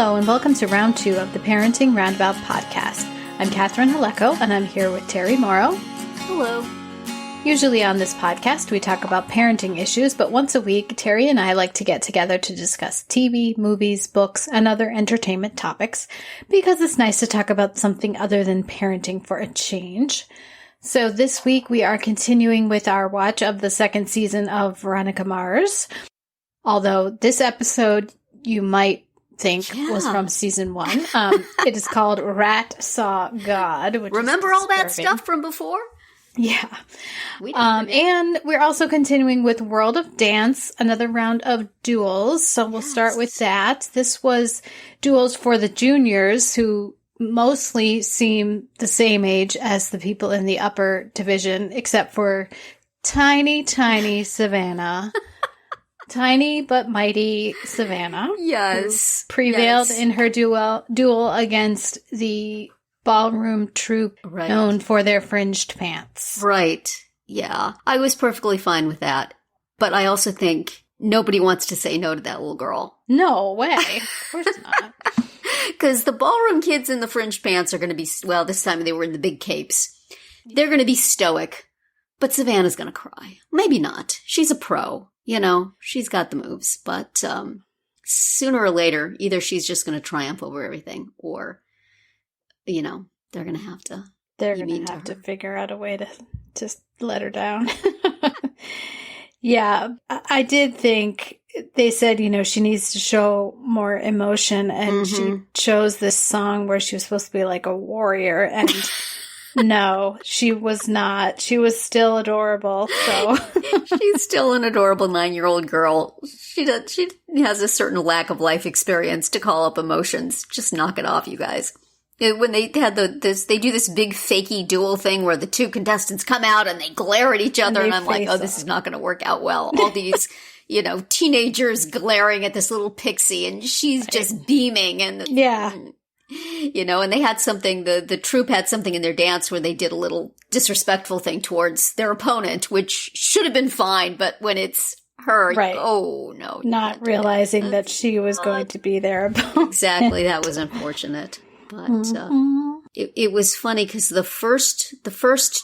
Hello and welcome to round 2 of the Parenting Roundabout podcast. I'm Catherine Haleko and I'm here with Terry Morrow. Hello. Usually on this podcast we talk about parenting issues, but once a week Terry and I like to get together to discuss TV, movies, books, and other entertainment topics because it's nice to talk about something other than parenting for a change. So this week we are continuing with our watch of the second season of Veronica Mars. Although this episode you might think was from season 1. It is called Rat Saw God. Which Remember all that stuff from before? Yeah. And we're also continuing with World of Dance, another round of Duels. So we'll start with that. This was Duels for the juniors who mostly seem the same age as the people in the upper division, except for tiny Savannah. Tiny but mighty Savannah. Yes. Prevailed in her duel against the ballroom troupe known for their fringed pants. Right. Yeah. I was perfectly fine with that. But I also think nobody wants to say no to that little girl. No way. Of course not. Because the ballroom kids in the fringed pants are going to be, well, this time they were in the big capes. They're going to be stoic. But Savannah's going to cry. Maybe not. She's a pro. You know, she's got the moves, but sooner or later, either she's just going to triumph over everything, or, you know, they're going to have to. They're going to have to figure out a way to just let her down. Yeah, I did think they said, you know, she needs to show more emotion, and she chose this song where she was supposed to be like a warrior, and no, she was not. She was still adorable. So she's still an adorable 9-year-old girl. She has a certain lack of life experience to call up emotions. Just knock it off, you guys. When they had they do this big fakey duel thing where the two contestants come out and they glare at each other, and I'm like, oh, this is not going to work out well. All these, you know, teenagers glaring at this little pixie, and she's just beaming, and you know, and they had something, the troupe had something in their dance where they did a little disrespectful thing towards their opponent, which should have been fine, but when it's her, oh no. Not realizing that she was going to be their opponent. Exactly, that was unfortunate. But it was funny because the first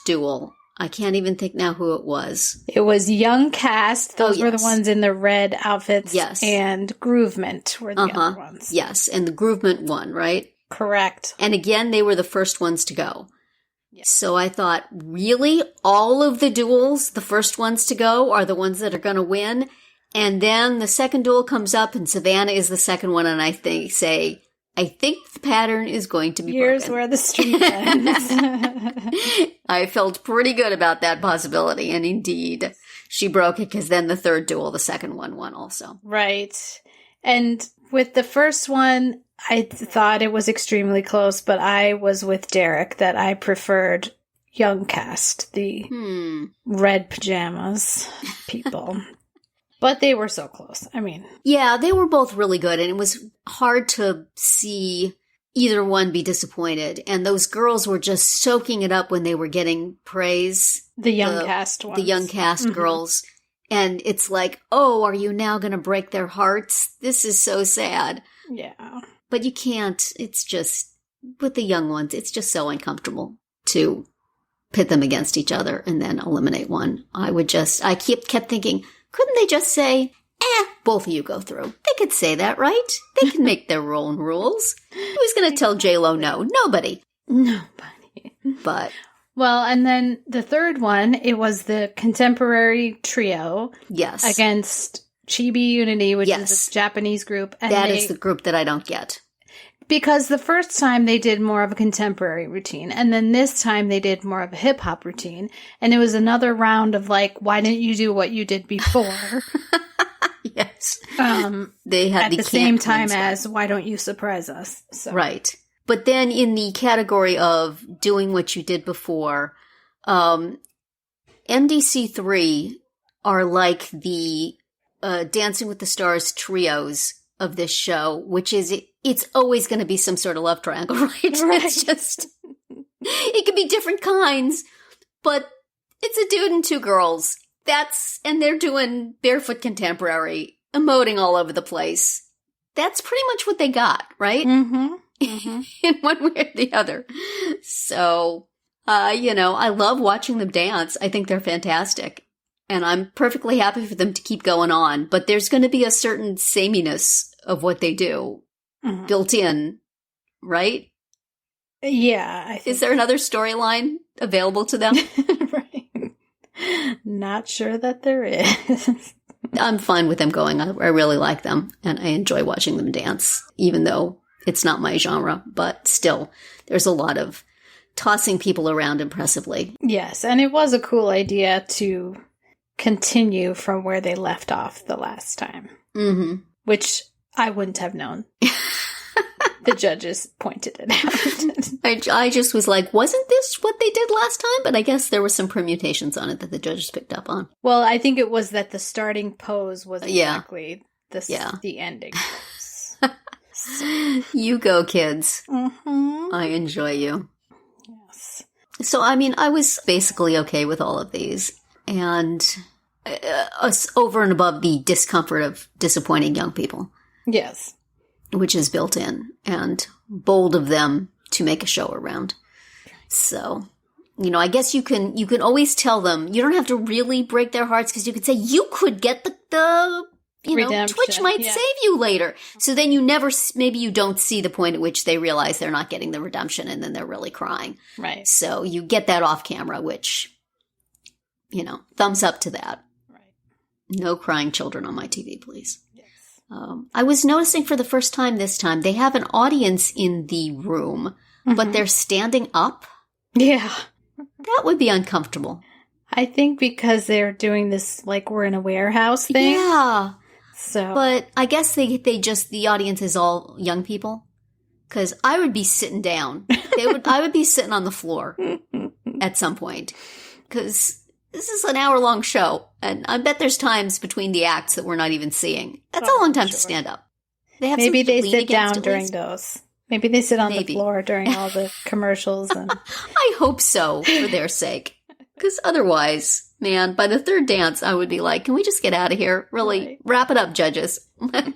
duel, I can't even think now who it was. It was Young Cast. Those were the ones in the red outfits. Yes. And Groovement were the other ones. Yes, and the Groovement won, right? Correct. And again, they were the first ones to go. Yes. So I thought, really? All of the duels, the first ones to go, are the ones that are going to win? And then the second duel comes up, and Savannah is the second one, and I think the pattern is going to be Here's broken. Where the street ends. I felt pretty good about that possibility, and indeed, she broke it, because then the third duel, the second one, won also. Right. And with the first one, I thought it was extremely close, but I was with Derek that I preferred Young Cast, the red pajamas people. But they were so close. I mean. Yeah, they were both really good, and it was hard to see either one be disappointed. And those girls were just soaking it up when they were getting praise. The Young Cast ones. The Young Cast girls. And it's like, oh, are you now going to break their hearts? This is so sad. Yeah. But you can't. It's just, with the young ones, it's just so uncomfortable to pit them against each other and then eliminate one. I kept thinking, couldn't they just say, both of you go through? They could say that, right? They can make their own rules. Who's going to tell J-Lo no? Nobody. But. Well, and then the third one, it was the contemporary trio. Yes. Against Chibi Unity, which is a Japanese group. And that is the group that I don't get. Because the first time they did more of a contemporary routine, and then this time they did more of a hip-hop routine, and it was another round of like, why didn't you do what you did before? Yes. They had at the same time as, why don't you surprise us? So. Right. But then in the category of doing what you did before, MDC3 are like the Dancing with the Stars trios of this show, which is, it's always going to be some sort of love triangle, right? It's just, it can be different kinds, but it's a dude and two girls. And they're doing barefoot contemporary, emoting all over the place. that's pretty much what they got, right? Mm-hmm. Mm-hmm. In one way or the other. So, I love watching them dance. I think they're fantastic. And I'm perfectly happy for them to keep going on. But there's going to be a certain sameness of what they do built in, right? Yeah. I think Is there another storyline available to them? right. Not sure that there is. I'm fine with them going. I really like them. And I enjoy watching them dance, even though it's not my genre. But still, there's a lot of tossing people around impressively. Yes. And it was a cool idea to continue from where they left off the last time, which I wouldn't have known. The judges pointed it out. I just was like, wasn't this what they did last time? But I guess there were some permutations on it that the judges picked up on. Well, I think it was that the starting pose was exactly the ending pose. So. You go, kids. Mm-hmm. I enjoy you. Yes. So, I mean, I was basically okay with all of these. And over and above the discomfort of disappointing young people. Yes. Which is built in, and bold of them to make a show around. So, I guess you can always tell them, you don't have to really break their hearts, because you could say, you could get the redemption. Twitch might save you later. So then maybe you don't see the point at which they realize they're not getting the redemption, and then they're really crying. Right. So you get that off camera, which, thumbs up to that. Right. No crying children on my TV, please. I was noticing for the first time this time, they have an audience in the room, but they're standing up. Yeah. That would be uncomfortable. I think because they're doing this, like, we're in a warehouse thing. Yeah. So. But I guess the audience is all young people. Because I would be sitting down. I would be sitting on the floor at some point. Because this is an hour-long show, and I bet there's times between the acts that we're not even seeing. That's a long time to stand up. Maybe they sit down during those. Maybe they sit on the floor during all the commercials. And I hope so, for their sake. Because otherwise, man, by the third dance, I would be like, can we just get out of here? Really, wrap it up, judges. I'm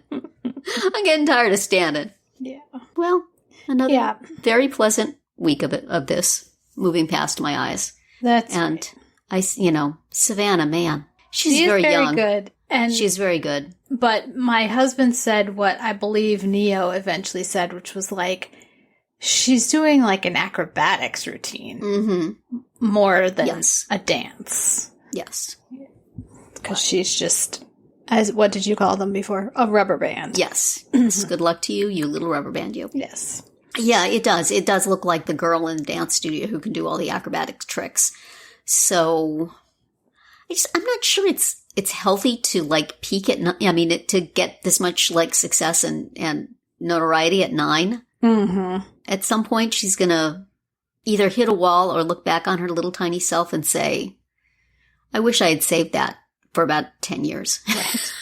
getting tired of standing. Yeah. Well, another very pleasant week of this, moving past my eyes. That's and right. Savannah, man, she's she very young. Good. And she's very good. But my husband said what I believe Neo eventually said, which was like, she's doing like an acrobatics routine more than a dance. Yes. Because she's just, what did you call them before? A rubber band. Yes. Good luck to you, you little rubber band, you. Yes. Yeah, it does. It does look like the girl in the dance studio who can do all the acrobatic tricks. So, I'm not sure it's healthy to like peak at, to get this much like success and notoriety at 9. Mm-hmm. At some point, she's gonna either hit a wall or look back on her little tiny self and say, I wish I had saved that for about 10 years. Right.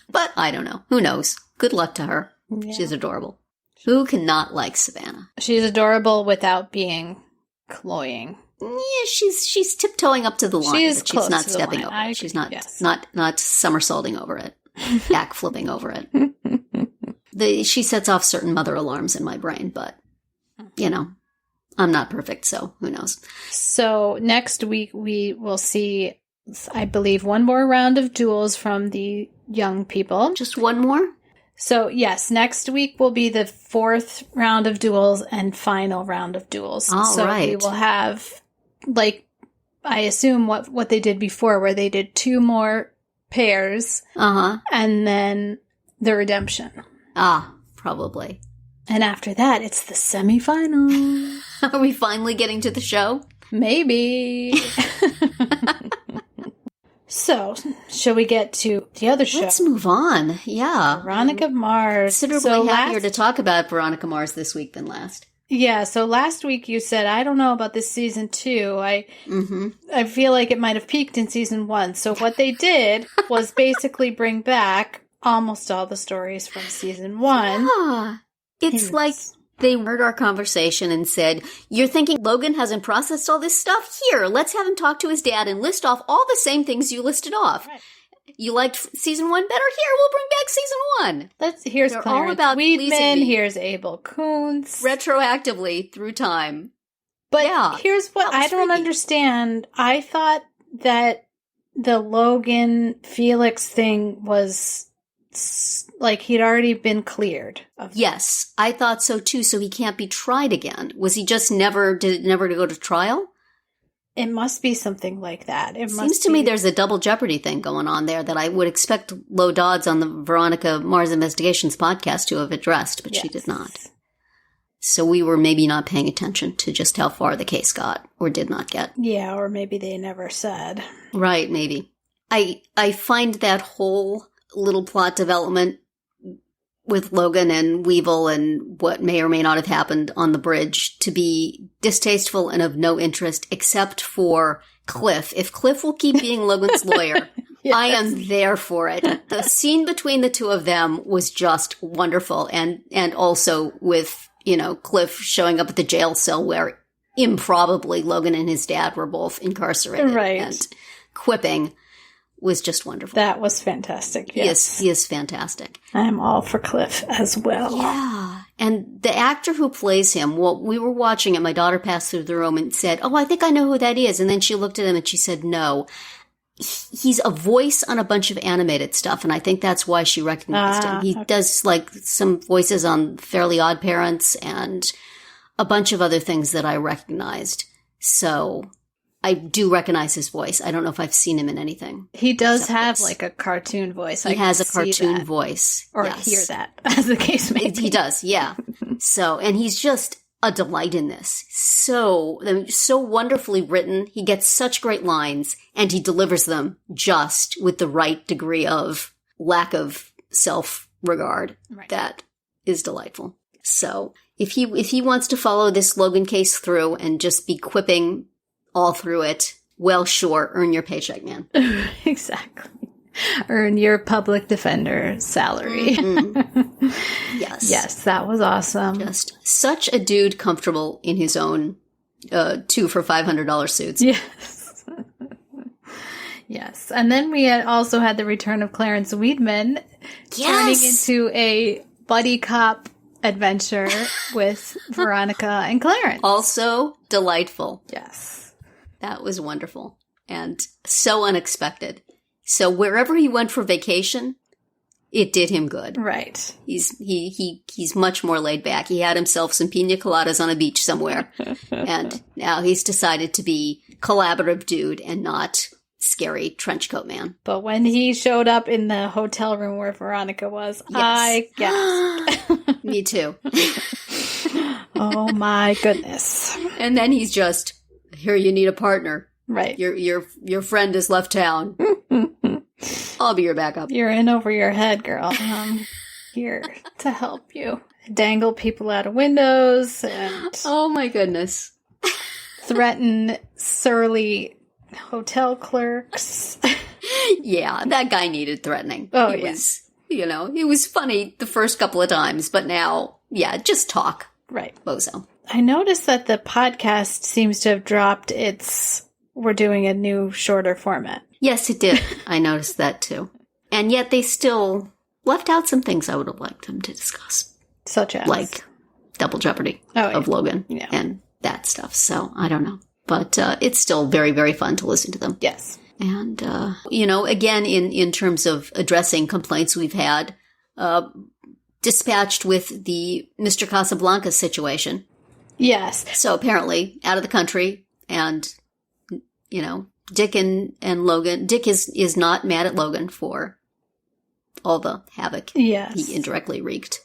But I don't know. Who knows? Good luck to her. Yeah. She's adorable. Who cannot like Savannah? She's adorable without being cloying. Yeah, she's tiptoeing up to the line. She's she's not stepping over it. She's not somersaulting over it, back flipping over it. She sets off certain mother alarms in my brain, but I'm not perfect, so who knows? So next week we will see, I believe, one more round of duels from the young people. Just one more? So, yes, next week will be the 4th round of duels and final round of duels. So we will have, like, I assume what they did before, where they did 2 more pairs. And then the redemption. Probably. And after that, it's the semifinal. Are we finally getting to the show? Maybe. So, shall we get to the other show? Let's move on. Yeah. Veronica Mars. Considerably happier to talk about Veronica Mars this week than last. Yeah, so last week you said, I don't know about this season 2. I feel like it might have peaked in season 1. So what they did was basically bring back almost all the stories from season 1. Yeah. It's like they heard our conversation and said, you're thinking Logan hasn't processed all this stuff? Here, let's have him talk to his dad and list off all the same things you listed off. Right. You liked season 1 better? Here, we'll bring back season 1. Here's They're Clarence all about Weedman. pleasing me. Here's Abel Koontz. Retroactively through time. But yeah, here's what I don't understand. I thought that the Logan Felix thing was like he'd already been cleared. Yes, I thought so too, so he can't be tried again. Was he just did it never to go to trial? It must be something like that. It Seems to me there's a double jeopardy thing going on there that I would expect Low Dodds on the Veronica Mars Investigations podcast to have addressed, but she did not. So we were maybe not paying attention to just how far the case got or did not get. Yeah, or maybe they never said. Right, maybe. I find that whole little plot development with Logan and Weevil and what may or may not have happened on the bridge to be distasteful and of no interest except for Cliff. If Cliff will keep being Logan's lawyer, yes. I am there for it. The scene between the two of them was just wonderful. And also with, Cliff showing up at the jail cell where improbably Logan and his dad were both incarcerated. Right. And quipping was just wonderful. That was fantastic. Yes. He is fantastic. I'm all for Cliff as well. Yeah. And the actor who plays him, we were watching it. My daughter passed through the room and said, "Oh, I think I know who that is." And then she looked at him and she said, "No." He's a voice on a bunch of animated stuff, and I think that's why she recognized him. He does like some voices on Fairly Odd Parents and a bunch of other things that I recognized. So I do recognize his voice. I don't know if I've seen him in anything. He does have like a cartoon voice. He has a cartoon voice. Or hear that, as the case may be. He does, yeah. So, and he's just a delight in this. So wonderfully written. He gets such great lines, and he delivers them just with the right degree of lack of self-regard. Right. That is delightful. So, if he wants to follow this Logan case through and just be quipping all through it, well, sure, earn your paycheck, man. Exactly. Earn your public defender salary. Mm-hmm. Yes. Yes, that was awesome. Just such a dude comfortable in his own 2 for $500 suits. Yes. Yes. And then we also had the return of Clarence Weedman turning into a buddy cop adventure with Veronica and Clarence. Also delightful. Yes. That was wonderful and so unexpected. So wherever he went for vacation, it did him good. Right. He's much more laid back. He had himself some pina coladas on a beach somewhere. And now he's decided to be collaborative dude and not scary trenchcoat man. But when he showed up in the hotel room where Veronica was, yes. I gasped. Me too. Oh my goodness. And then he's just, here, you need a partner. Right. Your friend has left town. I'll be your backup. You're in over your head, girl. I'm here to help you. Dangle people out of windows and oh my goodness. Threaten surly hotel clerks. Yeah, that guy needed threatening. Oh, he was, he was funny the first couple of times, but now, yeah, just talk. Right. Bozo. I noticed that the podcast seems to have dropped we're doing a new shorter format. Yes, it did. I noticed that too. And yet they still left out some things I would have liked them to discuss. Such as? Like Double Jeopardy of Logan and that stuff. So I don't know. But it's still very, very fun to listen to them. Yes. And, again, in terms of addressing complaints we've had, dispatched with the Mr. Casablanca situation. Yes. So apparently out of the country and, Dick and Logan. Dick is not mad at Logan for all the havoc he indirectly wreaked.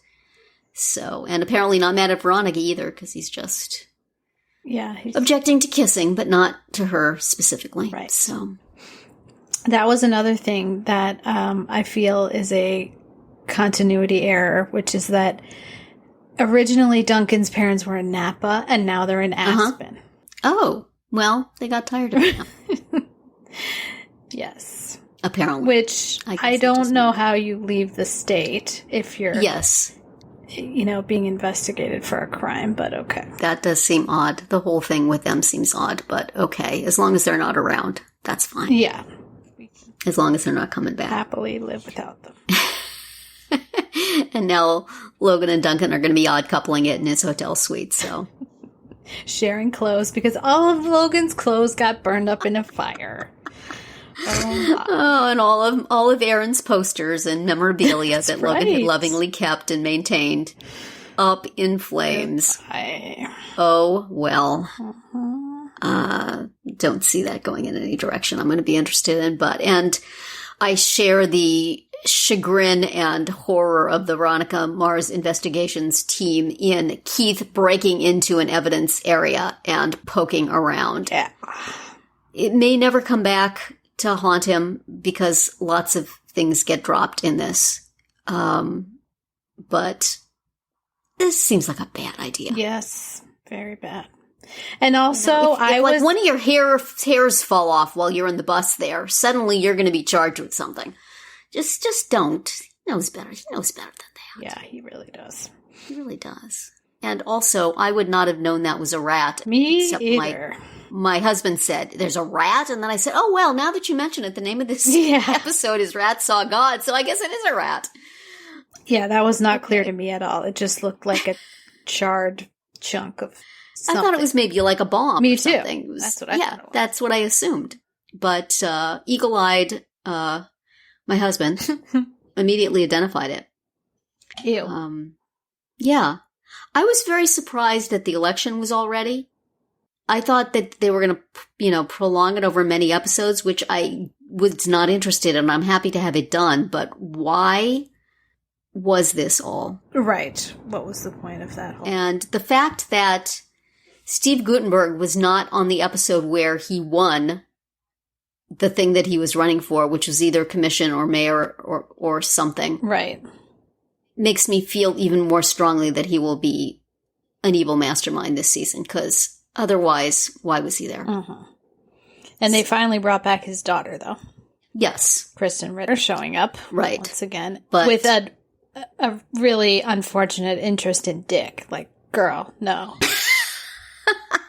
So, and apparently not mad at Veronica either because he's just objecting to kissing, but not to her specifically. Right. So that was another thing that I feel is a continuity error, which is that originally Duncan's parents were in Napa and now they're in Aspen. Oh. Well, they got tired of it now. Yes. Apparently. Which I don't know how you leave the state if you're being investigated for a crime, but okay. That does seem odd. The whole thing with them seems odd, but okay. As long as they're not around, that's fine. Yeah. as long as they're not coming back. Happily live without them. And now Logan and Duncan are going to be odd coupling it in his hotel suite, so. Sharing clothes because all of Logan's clothes got burned up in a fire. And all of Aaron's posters and memorabilia that Logan had lovingly kept and maintained up in flames. Oh, well. Don't see that going in any direction I'm going to be interested in, and I share the chagrin and horror of the Veronica Mars investigations team in Keith breaking into an evidence area and poking around. Yeah. It may never come back to haunt him because lots of things get dropped in this. But this seems like a bad idea. Yes, very bad. And also, if one of your hairs fall off while you're in the bus there, suddenly you're going to be charged with something. Just don't. He knows better. He knows better than that. Yeah, he really does. He really does. And also, I would not have known that was a rat. Me either. My husband said, there's a rat? And then I said, oh, well, now that you mention it, the name of this episode is Rat Saw God, so I guess it is a rat. Yeah, that was not clear to me at all. It just looked like a charred chunk of something. I thought it was maybe like a bomb Me or too. something. That's what I thought it was. That's what I assumed. But eagle-eyed, my husband, immediately identified it. Ew. Yeah. I was very surprised that the election was already. I thought that they were going to, prolong it over many episodes, which I was not interested in. I'm happy to have it done, but why was this all? Right. What was the point of that whole... And the fact that Steve Guttenberg was not on the episode where he won the thing that he was running for, which was either commission or mayor or something. Right. Makes me feel even more strongly that he will be an evil mastermind this season, because otherwise, why was he there? Mm-hmm. And they finally brought back his daughter, though. Yes. Kristen Ritter showing up. Right. Once again. But with a really unfortunate interest in Dick. Like, girl, no.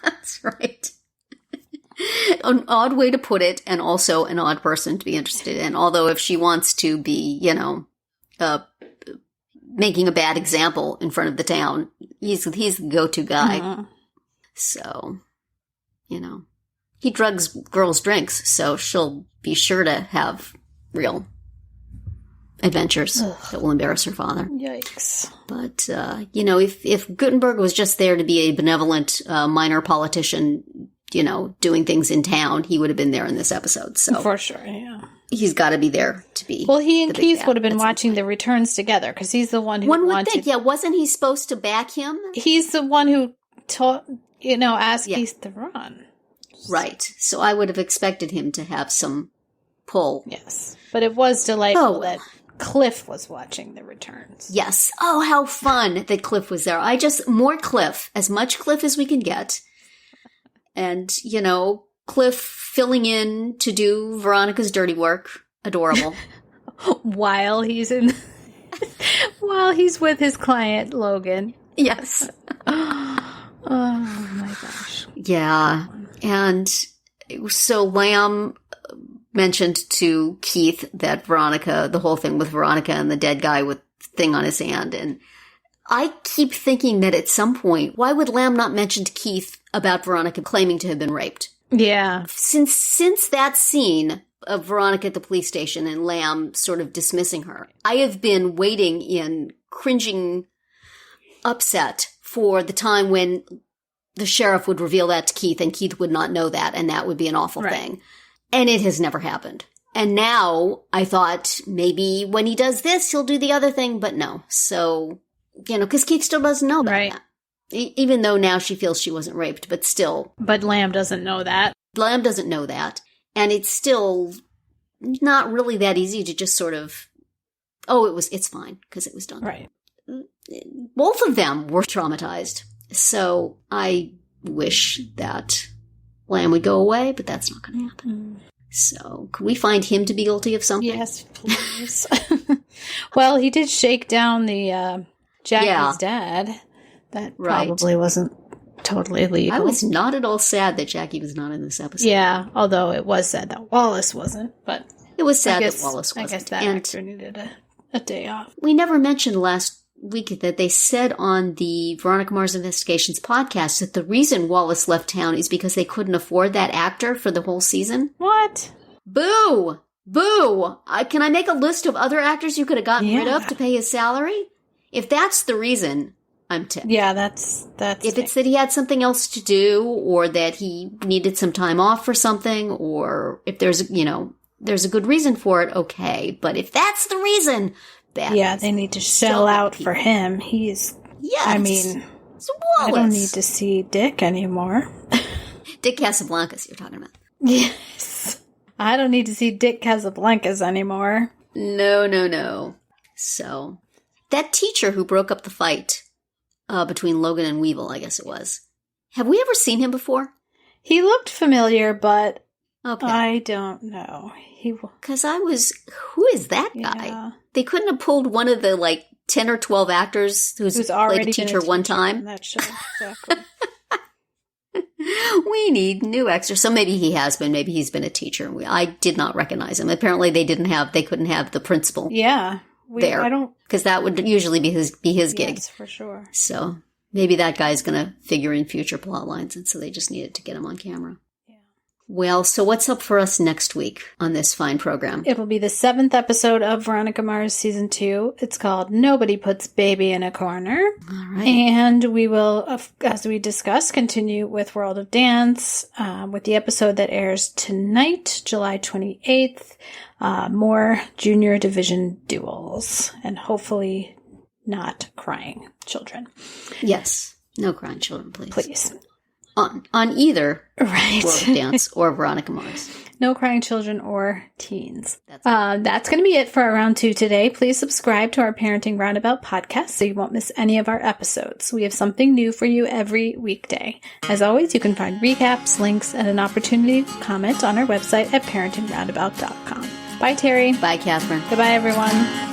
That's right. An odd way to put it, and also an odd person to be interested in. Although if she wants to be, making a bad example in front of the town, he's the go-to guy. Mm-hmm. So, he drugs girls' drinks, so she'll be sure to have real adventures that will embarrass her father. Yikes. But, if Gutenberg was just there to be a benevolent minor politician, doing things in town, he would have been there in this episode. So for sure, yeah. He's got to be there to be. Well, he and Keith would have been watching the returns together, because he's the one who think, wasn't he supposed to back him? He's the one who asked Keith to run. Right. So I would have expected him to have some pull. Yes. But it was delightful that Cliff was watching the returns. Yes. Oh, how fun that Cliff was there. More Cliff, as much Cliff as we can get. And, Cliff filling in to do Veronica's dirty work. Adorable. While he's with his client, Logan. Yes. Oh my gosh. Yeah. And so Lamb mentioned to Keith that the whole thing with Veronica and the dead guy with the thing on his hand. And I keep thinking that at some point, why would Lamb not mention to Keith about Veronica claiming to have been raped? Yeah. Since that scene of Veronica at the police station and Lamb sort of dismissing her, I have been waiting in cringing upset for the time when the sheriff would reveal that to Keith and Keith would not know that, and that would be an awful thing. And it has never happened. And now I thought maybe when he does this, he'll do the other thing, but no. So, because Keith still doesn't know about that. Even though now she feels she wasn't raped, but still. But Lamb doesn't know that. Lamb doesn't know that. And it's still not really that easy to just sort of, it's fine, because it was done. Right. Both of them were traumatized. So I wish that Lamb would go away, but that's not going to happen. Mm-hmm. So could we find him to be guilty of something? Yes, please. Well, he did shake down the Jackie's dad. That probably wasn't totally legal. I was not at all sad that Jackie was not in this episode. Yeah, although it was sad that Wallace wasn't, but... It was sad that Wallace wasn't. I guess that actor needed a day off. We never mentioned last week that they said on the Veronica Mars Investigations podcast that the reason Wallace left town is because they couldn't afford that actor for the whole season. What? Boo! Boo! Can I make a list of other actors you could have gotten rid of to pay his salary? If that's the reason, I'm tipped. Yeah, that's. If it's that he had something else to do, or that he needed some time off for something, or if there's a good reason for it, okay. But if that's the reason, they need to shell out for him. Yes. I mean, it's Wallace. I don't need to see Dick anymore. Dick Casablancas, you're talking about. Yes. I don't need to see Dick Casablancas anymore. No. So, that teacher who broke up the fight between Logan and Weevil, I guess it was. Have we ever seen him before? He looked familiar, but okay. I don't know. Because who is that guy? Yeah. They couldn't have pulled one of the 10 or 12 actors who's already played a teacher one time. That show, exactly. We need new extras. So maybe he has been. Maybe he's been a teacher. I did not recognize him. Apparently, they couldn't have the principal. Yeah, there. I don't, because that would usually be his gig. Yes, for sure. So maybe that guy's going to figure in future plot lines, and so they just needed to get him on camera. Well, so what's up for us next week on this fine program? It'll be the 7th episode of Veronica Mars Season 2. It's called Nobody Puts Baby in a Corner. All right. And we will, as we discussed, continue with World of Dance with the episode that airs tonight, July 28th. More Junior Division Duels. And hopefully not crying children. Yes. No crying children, please. Please. On either World of Dance or Veronica Mars. No crying children or teens. That's going to be it for our round 2 today. Please subscribe to our Parenting Roundabout podcast so you won't miss any of our episodes. We have something new for you every weekday. As always, you can find recaps, links, and an opportunity to comment on our website at parentingroundabout.com. Bye, Terry. Bye, Catherine. Goodbye, everyone.